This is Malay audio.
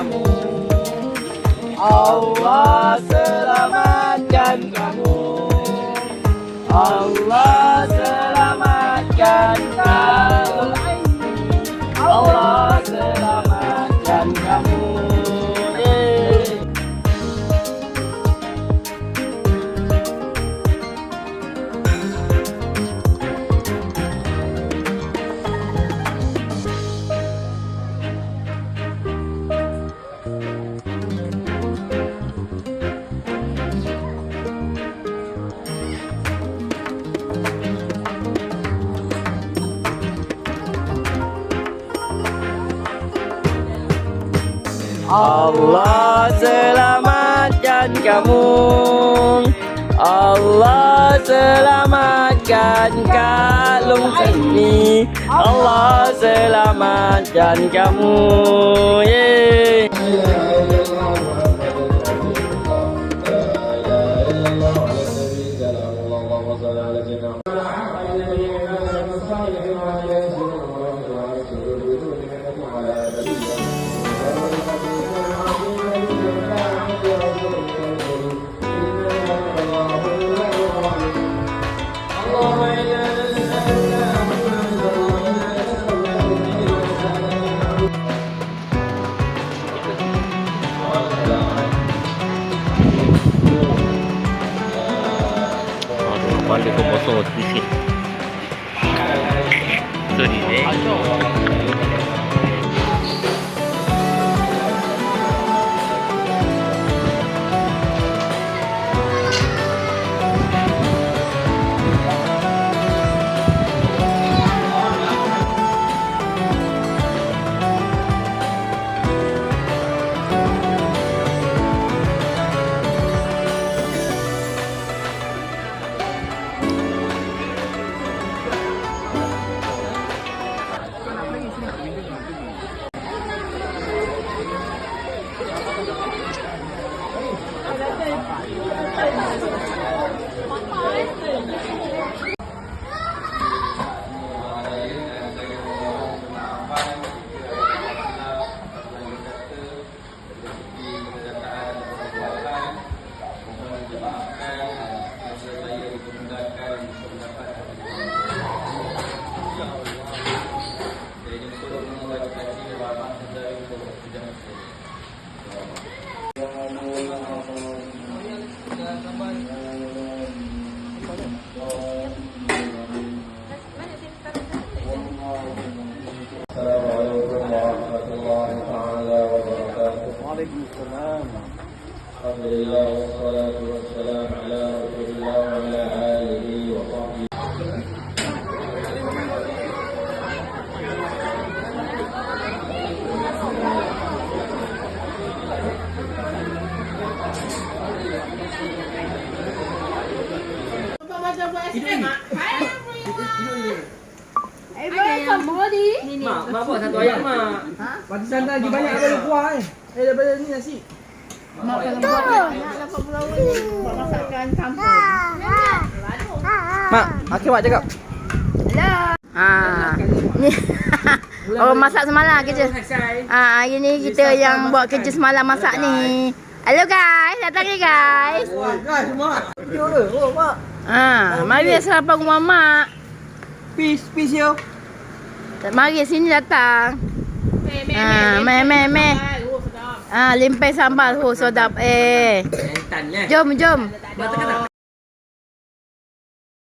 kamu. Allah selamatkan kamu. Allah selamatkan kamu. Allah selamatkan kamu. Allah selamatkan kamu. Allah selamatkan kalung seni. Allah selamatkan kamu. Yeay. Balik ko kosong sedikit. Itu ni. Waalaikumsalam. Alhamdulillah wassalatu wassalam ala Rasulillah wa ala alihi wa sahbihi. Mak buat satu ayam mak. Pati santai lagi banyak daripada kuah daripada ni nasi. Mak nak dapat pulau ni. Buat masakan kampung. Mak, okey mak cakap. Ni orang masak semalam kerja. Hari ni kita yang buat kerja semalam masak ni. Hello guys, datang ni guys. Guys, mak. Video ke? Oh, mak. Mari sarapan rumah mak. Peace yo. Mari sini datang. Meh. Limpai sambal. Oh, sedap. Jom.